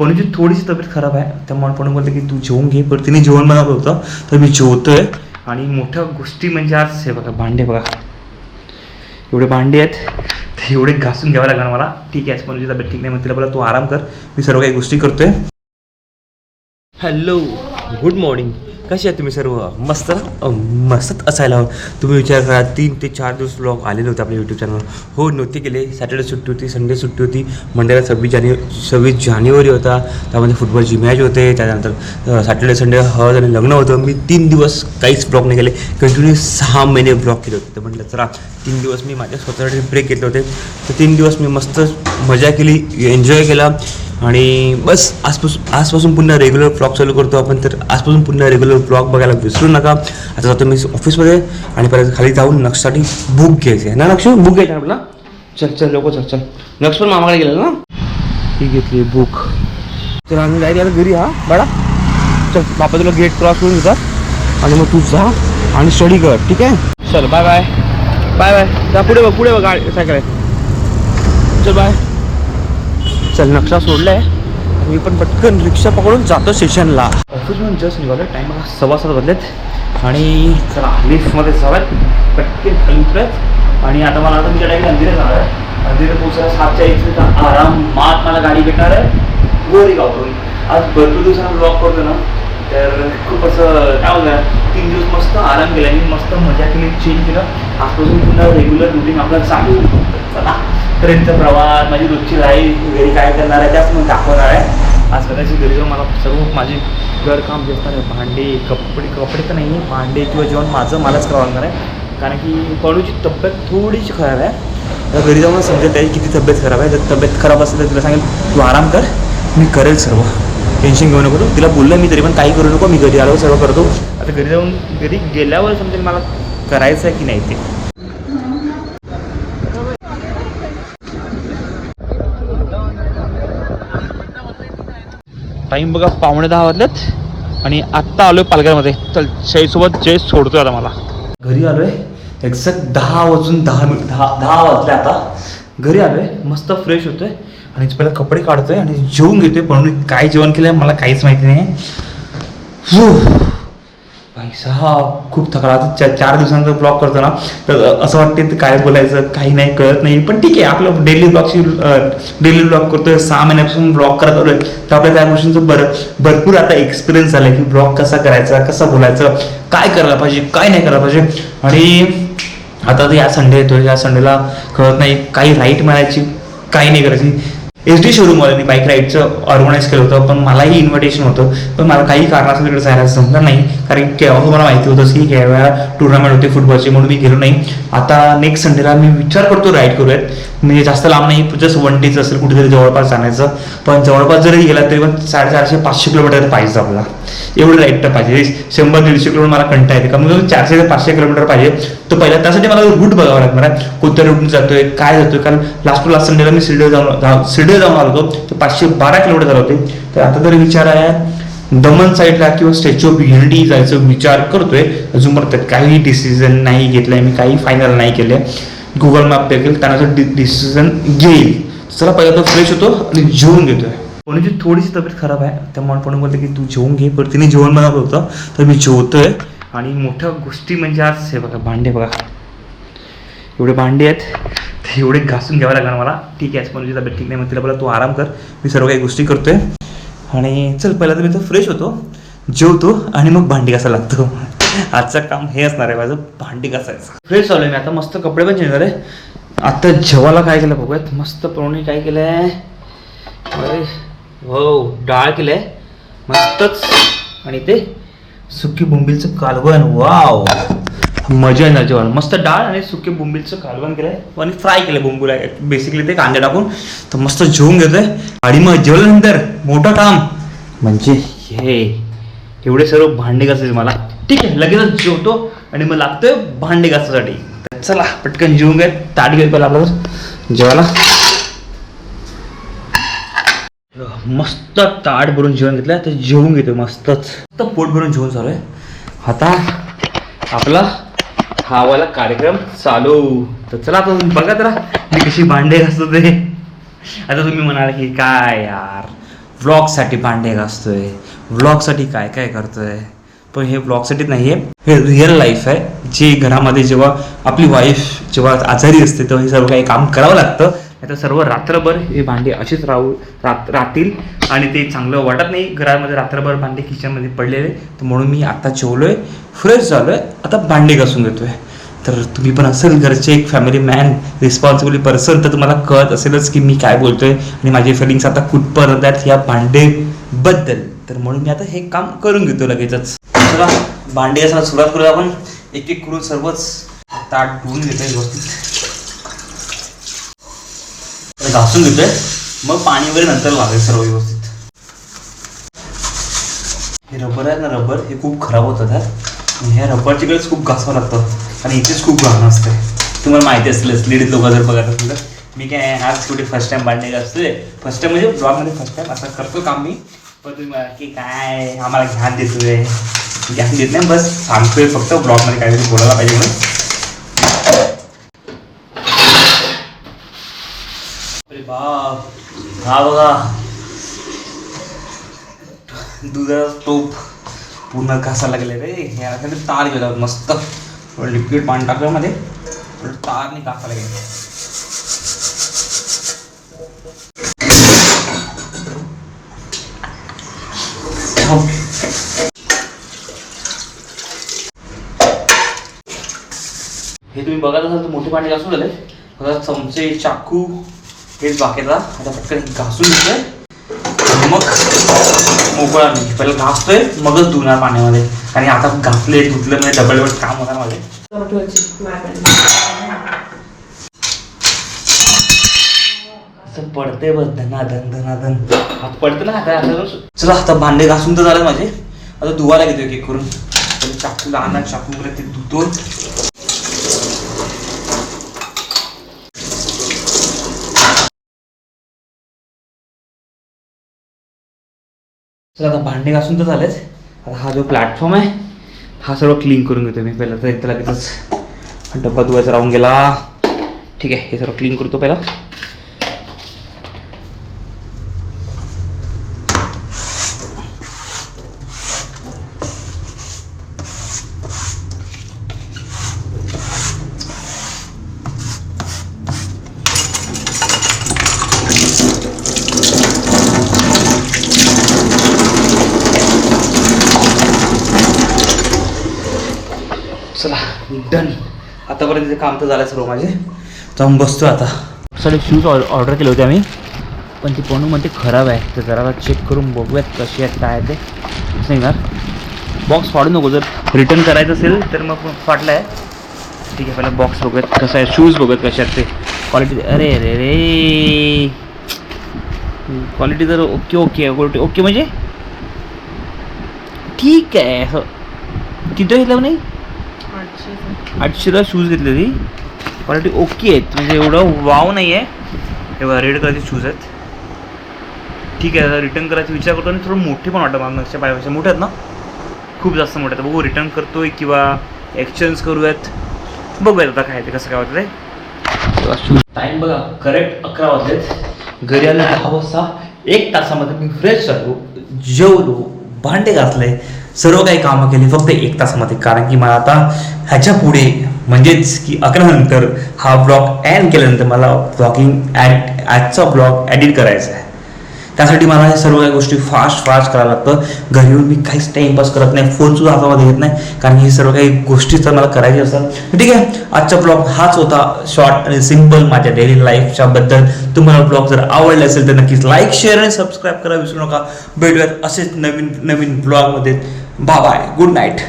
पणूची थोडीशी तब्येत खराब आहे, त्यामुळे पणू बोलते की तू जेवून घे. पण तिने जेवण बनवलं होतं तर मी जेवतोय. आणि मोठ्या गोष्टी म्हणजे आज हे बघा, भांडे बघा, एवढे भांडे आहेत, ते एवढे घासून घ्यावं लागणार मला. ठीक आहे, पणूची तब्येत ठीक नाही मग तिला बोला तू आराम कर, मी सर्व काही गोष्टी करतोय. Hello, good morning. कसे आहे तुम्ही सर्व? मस्त मस्त असायला हवं. तुम्ही विचार करा, 3 ते 4 दिवस व्लॉग आलेले होते आपल्या यूट्यूब चॅनलवर. हो, नव्हते गेले. सॅटर्डे सुट्टी होती, संडे सुट्टी होती, मंडेला 26 जानेवारी होता, त्यामध्ये फुटबॉलची मॅच होते. त्यानंतर सॅटर्डे संडे हळद आणि लग्न होतं. मी 3 दिवस काहीच ब्लॉग नाही केले. कंटिन्यू 6 महिने ब्लॉग केले होते. तर म्हटलं चला 3 दिवस मी माझ्या स्वतःसाठी ब्रेक घेतले होते. तर 3 दिवस मी मस्त मजा केली, एन्जॉय केला. आणि बस आजपासून पुन्हा रेग्युलर ब्लॉग चालू करतो आपण. तर आजपासून पुन्हा रेग्युलर ब्लॉग बघायला विसरू नका. आता जातो मी ऑफिसमध्ये आणि परत खाली जाऊन नक्षसाठी बुक घ्यायची आहे ना. नक्ष बुक घ्यायची आपला. चल लोक चल. नक्ष पण मामाकडे गेलेलं ना, ही घेतली बुक. तर आम्ही जायला घरी. हा बाळा चल, बापा तुला गेट क्रॉस करून देतात आणि मग तू जा आणि स्टडी कर. ठीक आहे, चल बाय बाय बाय बाय. जा पुढे बघ गाडी सायकल आहे. चल बाय. चल, नक्षा सोडलाय. मी पण पटकन रिक्षा पकडून जातो स्टेशनला. ऑफिसमधून जस्ट निघालो. टाईम बघा 7:15 वाजलेत. आणि चला लिफ्टमध्ये जाऊयात, पटकन खाली उतरत. आणि आता मला मी डायरेक्ट अंधेरीला जाणार आहे. अंधेरीला पोहोचायला 7च्या इथे आरामात मला गाडी भेटणार आहे गोरेगाववरून. आज भरपूर दिवसांना ब्लॉग करतो ना, तर खूप असं काय होतं, 3 दिवस मस्त आराम केला मी, मस्त मजा केली, चेंज केलं. आजपासून पुन्हा रेग्युलर रुटीन आपलं चालू. चला, ट्रेनचा प्रवास, माझी रोजची लाईफ, घरी काय करणार आहे त्याच मग दाखवणार आहे. आज कदाचित घरी जाऊन मला सर्व माझे घरकाम जे असणार आहे, भांडे कपडे तर नाही आहे, भांडे किंवा जेवण मलाच करावं लागणार आहे. कारण की पणूची तब्येत थोडीशी खराब आहे. तर घरी जाऊन समजेल त्याची किती तब्येत खराब आहे. जर तब्येत खराब असेल तर तिला सांगेल तू आराम कर, मी करेल सर्व, टेन्शन घेऊ नको. तिला बोललं मी तरी पण काही करू नको, मी घरी आलो सर्व करतो. आता घरी गेल्यावर समजेल मला करायचं आहे की नाही ते. टाईम बघा 9:45 वाजलेत आणि आत्ता आलोय पालघरमध्ये. चल, शाहीसोबत जय सोडतोय आता मला. घरी आलोय एक्झॅक्ट 10 वाजून 10 वाजले. आता घरी आलोय, मस्त फ्रेश होतोय आणि पहिला कपडे काढतोय आणि जेवून घेतोय. पण काय जेवण केलंय मला काहीच माहिती नाही. पैसा खूप थकला. 4 दिवसांचा ब्लॉग करतो ना, तर असं वाटतं काय बोलायचं काही नाही, कळत नाही. पण ठीक आहे, आपलं डेली ब्लॉग करतोय. 6 महिन्यापासून ब्लॉग करत आलोय, तर आपल्या त्या गोष्टींचं भरपूर आता एक्सपिरियन्स झालाय की ब्लॉग कसा करायचा, कसं बोलायचं, काय करायला पाहिजे, काय नाही करायला पाहिजे. आणि आता तर या संडे येतोय, या संडेला कळत नाही काही राईड मारायची, काही नाही करायची. SD शोरूमवाल्यांनी बाईक राईडचं ऑर्गनाईज केलं होतं, पण मलाही इन्व्हिटेशन होतं. पण मला काही कारणासाठी तिकडे जायला जमलं नाही, कारण केव्हा तुम्हाला माहिती होतं की वेळा टुर्नामेंट होते फुटबॉलची, म्हणून मी गेलो नाही. आता नेक्स्ट संडेला मी विचार करतो राईड करूयात. म्हणजे जास्त लांब नाही, जस्ट 1 डेचं असेल, कुठेतरी जवळपास जाण्याचं. पण जवळपास जरी गेला तरी पण 450-500 किलोमीटर पाहिजे आपला. एवढं राईड तर पाहिजे. 100-150 किलोमीटर मला कंटाळा येते, कमी कमी 400 ते 500 किलोमीटर पाहिजे. तो पहिला त्यासाठी मला रूट बघावा लागणार आहे, कोणत्या रूटने जातोय, काय जातोय. कारण लास्ट संडेला मी शिर्डी जाऊन आलो होतो, तर 512 किलोमीटर झाले होते. तर आता तरी विचार आहे दमन साईडला किंवा स्टॅच्यू ऑफ युनिटी जायचं विचार करतोय. अजून परत काही डिसिजन नाही घेतलाय मी, काही फायनल नाही केलंय. गुगल मॅप देखील त्यानंतर डिसिजन घेईल. चला पहिला तो फ्रेश होतो आणि जेवून घेतोय. पणूची थोडीशी तब्येत खराब आहे, त्यामुळे पणू बोलते की तू जेवून घे. पण तिने जेवण बनवलं होतं तर मी जेवतोय. आणि मोठ्या गोष्टी म्हणजे आज हे बघा, भांडे बघा, एवढे भांडे आहेत, ते एवढे घासून घ्यावं लागणार मला. ठीक आहे, पणूची तब्येत ठीक नाही मग तिला बोला तू आराम कर, मी सर्व काही गोष्टी करतोय. आणि चल पहिला तर मी तर फ्रेश होतो, जेवतो आणि मग भांडी घासायला लागतो. आजचं काम हे असणार आहे माझं, भांडी घासायचं. फ्रेश झालोय मी आता, मस्त कपडे पण चेंज झाले. आता जेवायला काय केलं बघूयात. मस्त पणूने काय केलंय, अरे हो, डाळ केलंय मस्तच. आणि ते सुकी बोंबीलचं कालवण, वाव मजा येणार जेवण. मस्त डाळ आणि सुके बोंबीलचं कालवण केलंय आणि फ्राय केलंय बोंबील आहे बेसिकली, ते कांदे टाकून. तर मस्त जेवून घेतोय. आणि मग जेवल्यानंतर मोठं काम म्हणजे हे एवढे सर्व भांडे घासायचे मला. ठीक आहे, लगेचच जेवतो आणि मग लागतोय भांडे घासासाठी. तर चला पटकन जेवून घ्या. ताट घेऊ पहिला आपलं जेवायला. मस्त ताट भरून जेवण घेतलं, तर जेवून घेतो मस्तच. तर पोट भरून जेवण चालू आहे. आता आपला खावायला कार्यक्रम चालू. तर चला आता बघा जरा मी कशी भांडे घासतो ते. आता तुम्ही म्हणाल की काय यार व्लॉगसाठी भांडे घासतोय, व्लॉगसाठी काय काय करतोय. पण हे व्लॉगसाठी नाही आहे, हे रिअल लाईफ आहे. जे घरामध्ये जेव्हा आपली वाईफ जेव्हा आजारी असते तेव्हा हे सर्व काही काम करावं लागतं. नाही तर सर्व रात्रभर हे भांडे असेच राहतील आणि ते चांगलं वाटत नाही घरामध्ये रात्रभर भांडे किचनमध्ये पडलेले. तर म्हणून मी आता जेवलोय, फ्रेश झालोय, आता भांडे घासून घेतोय. तर तुम्ही पण असेल घरचे एक फॅमिली मॅन, रिस्पॉन्सिबल पर्सन, तर तुम्हाला कळत असेलच की मी काय बोलतोय आणि माझे फिलिंग्स आता कुठपर्यंत आहेत या भांडेबद्दल. तर म्हणून मी आता हे काम करून घेतो लगेचच. चला भांडे घासायला सुरुवात करूया आपण. एक एक करून सर्वच ताट धुवून घेतोय व्यवस्थित, घासून घेतोय, मग पाणी वगैरे नंतर लावायचं सर्व व्यवस्थित. हे रबर आहे ना, रबर हे खूप खराब होतात आणि ह्या रबरची गरज खूप घासावं लागतं आणि इथेच खूप घाण असते. तुम्हाला माहिती असेलच, लेडीज लोक जर बघत असेल तर. मी काय आज कुठे फर्स्ट टाइम भांडे घासतोय, फर्स्ट टाइम म्हणजे ब्लॉगमध्ये फर्स्ट टाइम असं करतो काम मी. पण तुम्ही मला की काय आम्हाला घ्यान देतोय, घ्यान देत नाही, बस सांगतोय फक्त ब्लॉगमध्ये काहीतरी बोलायला पाहिजे म्हणून. अरे बाप, हा बघा दुधाचा टोप पूर्ण घासायला लागले रे. ह्या तार गेला मस्त, लिक्विड पाणी टाकलं मध्ये, तारने घासायला गेले. हे तुम्ही बघत असाल तर मोठे भांडे घासून झाले. आता चमचे, चाकू हेच बाकीचा. आता पटकन घासून घेतोय, मग मोकळा नाही. पहिला घासतोय मगच धुणार पाण्यामध्ये, आणि आता घासले धुतलं म्हणजे डबल काम होणार माझे. असं पडते बस धनाधन धनाधन हात पडतं ना हाता. चला आता भांडे घासून तर झाले माझे, आता धुवायला घेतो एक एक करून. चाकू लहान चाकू वगैरे ते धुतो. चला आता भांडे घासून तर झालेच. आता हा जो प्लॅटफॉर्म आहे हा सर्व क्लीन करून घेतो मी पहिला. तर एक तर लगेचच डब्बा धुवायचा राहून गेला. ठीक आहे, हे सर्व क्लीन करतो पहिला. चला डन. आतापर्यंत काम तर झालं सर्व माझे. जाऊन बसतो आता. सगळे शूज ऑर्डर केले होते आम्ही, पण ती पणू म्हणते खराब आहे. तर जरा चेक करून बघूयात कशी आहेत काय ते. सांगा बॉक्स फाडू नको, जर रिटर्न करायचं असेल तर मग फाटलं आहे. ठीक आहे, पहिला बॉक्स बघूयात कसं आहे, शूज बघूयात कसे आहेत ते, क्वालिटी. अरे अरे रे, क्वालिटी तर ओके ओके ओके म्हणजे ठीक आहे. असं किती घेतलं नाही, 800ला शूज घेतले ती. क्वालिटी ओके आहेत, म्हणजे एवढं वाव नाही आहे. एवढा रेड कलरचे शूज आहेत. ठीक आहे, आता रिटर्न करायचा विचार करतो. आणि थोडं मोठे पण वाटतं मला, मागच्या पायापेक्षा मोठे आहेत ना, खूप जास्त मोठे आहेत. बघू रिटर्न करतोय किंवा एक्सचेंज करूयात, बघूयात आता काय ते कसं काय होतं ते. शूज टाईम बघा करेक्ट 11 वाजलेत. घरी आले 10 वाजता. 1 तासामध्ये मी फ्रेश झालो, जेवलो, भांडे घासले, सर्व काही कामं केली फक्त 1 तासामध्ये. कारण की मला आता ह्याच्या पुढे म्हणजेच की 11 नंतर हा ब्लॉग एंड केल्यानंतर मला ब्लॉगिंग आजचा ब्लॉग एडिट करायचा आहे. त्यासाठी मला हे सर्व काही गोष्टी फास्ट करायला लागतं. घरी येऊन मी काहीच टाईमपास करत नाही, फोनसुद्धा हातामध्ये घेत नाही, कारण हे सर्व काही गोष्टी तर मला करायची असतात. ठीक आहे, आजचा ब्लॉग हाच होता, शॉर्ट आणि सिम्पल माझ्या डेली लाईफच्या बद्दल. तुम्हाला ब्लॉग जर आवडला असेल तर नक्कीच लाईक, शेअर आणि सबस्क्राईब करा विसरू नका. भेटूयात असेच नवीन ब्लॉगमध्ये. Bye bye, good night.